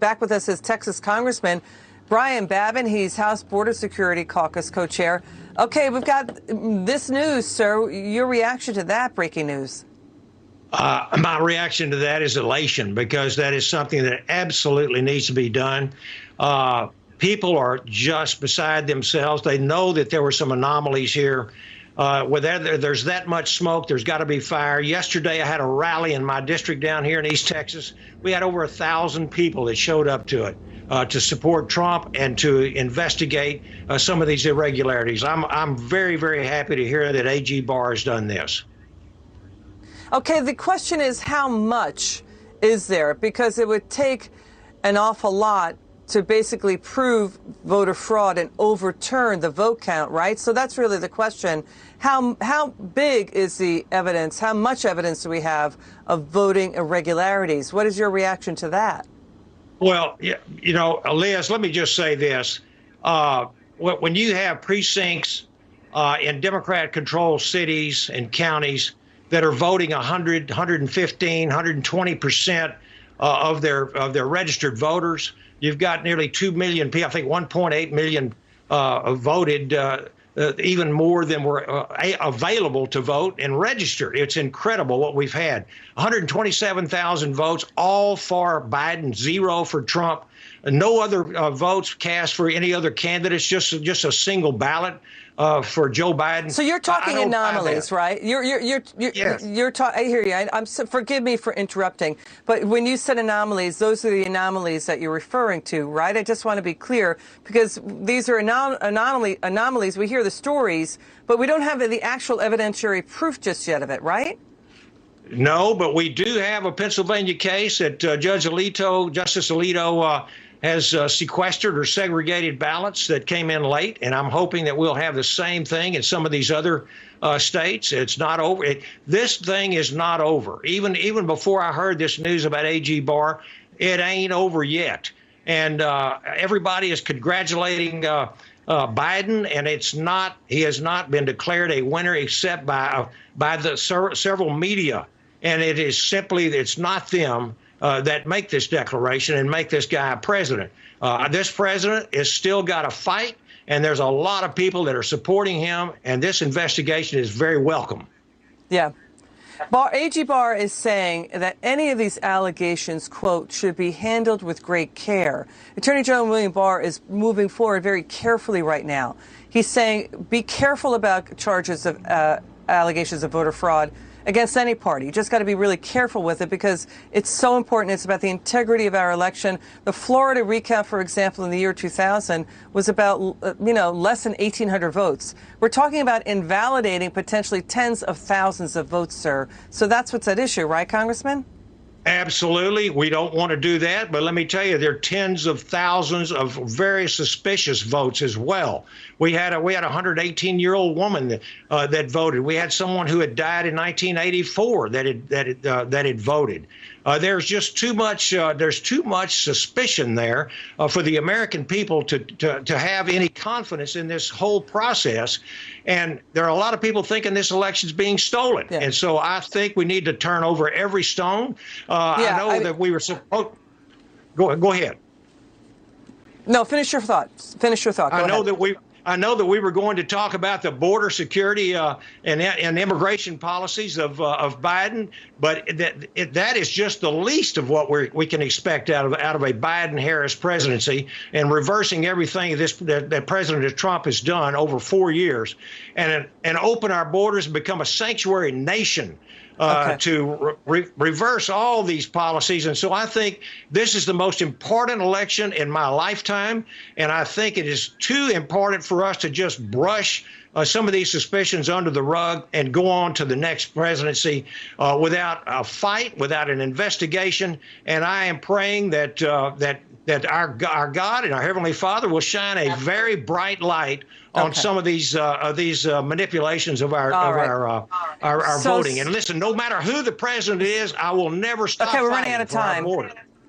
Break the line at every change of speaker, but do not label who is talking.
back with us is Texas Congressman Brian Babin. He's House Border Security Caucus co-chair. Okay, we've got this news, sir. Your reaction to that breaking news?
My reaction to that is elation, because that is something that absolutely needs to be done. People are just beside themselves. They know that there were some anomalies here. There's that much smoke, there's got to be fire. Yesterday, I had a rally in my district down here in East Texas. We had over 1,000 people that showed up to it to support Trump and to investigate some of these irregularities. I'm very, very happy to hear that AG Barr has done this.
Okay, the question is, how much is there? Because it would take an awful lot to basically prove voter fraud and overturn the vote count, right? So that's really the question. How big is the evidence? How much evidence do we have of voting irregularities? What is your reaction to that?
Well, you know, Liz, let me just say this. When you have precincts in Democrat-controlled cities and counties that are voting 100, 115, 120% of their registered voters, you've got nearly 2 million people, I think 1.8 million voted, even more than were available to vote and registered. It's incredible what we've had. 127,000 votes, all for Biden, 0 for Trump. No other votes cast for any other candidates, just a single ballot for Joe Biden.
So you're talking anomalies, right?
Yes.
I hear you. Forgive me for interrupting, but when you said anomalies, those are the anomalies that you're referring to, right? I just want to be clear, because these are anomalies. We hear the stories, but we don't have the actual evidentiary proof just yet of it, right?
No, but we do have a Pennsylvania case that Justice Alito has sequestered or segregated ballots that came in late, and I'm hoping that we'll have the same thing in some of these other states. It's not over. This thing is not over. Even before I heard this news about AG Barr, it ain't over yet. And everybody is congratulating Biden, and it's not. He has not been declared a winner except by the several media, and it is simply it's not them that make this declaration and make this guy president. This president has still got to fight, and there's a lot of people that are supporting him, and this investigation is very welcome.
Yeah. AG Barr is saying that any of these allegations, quote, should be handled with great care. Attorney General William Barr is moving forward very carefully right now. He's saying be careful about charges of allegations of voter fraud against any party. You just got to be really careful with it, because it's so important. It's about the integrity of our election. The Florida recount, for example, in the year 2000 was about, less than 1,800 votes. We're talking about invalidating potentially tens of thousands of votes, sir. So that's what's at issue, right, Congressman?
Absolutely. We don't want to do that. But let me tell you, there are tens of thousands of very suspicious votes as well. We had a 118-year-old woman that voted. We had someone who had died in 1984 that had voted. There's just too much. There's too much suspicion there for the American people to have any confidence in this whole process. And there are a lot of people thinking this election's being stolen. Yeah. And so I think we need to turn over every stone. I know that we were supposed. Go ahead.
No, finish your thought. Finish your thought.
I know that we were going to talk about the border security and immigration policies of Biden, but that is just the least of what we can expect out of a Biden-Harris presidency, and reversing everything that President Trump has done over 4 years, and open our borders and become a sanctuary nation. To reverse all these policies. And so I think this is the most important election in my lifetime. And I think it is too important for us to just brush some of these suspicions under the rug and go on to the next presidency without a fight, without an investigation. And I am praying that our God and our Heavenly Father will shine a very bright light on some of these manipulations of our voting. And listen, no matter who the president is, I will never stop.
Okay, we're running out of time.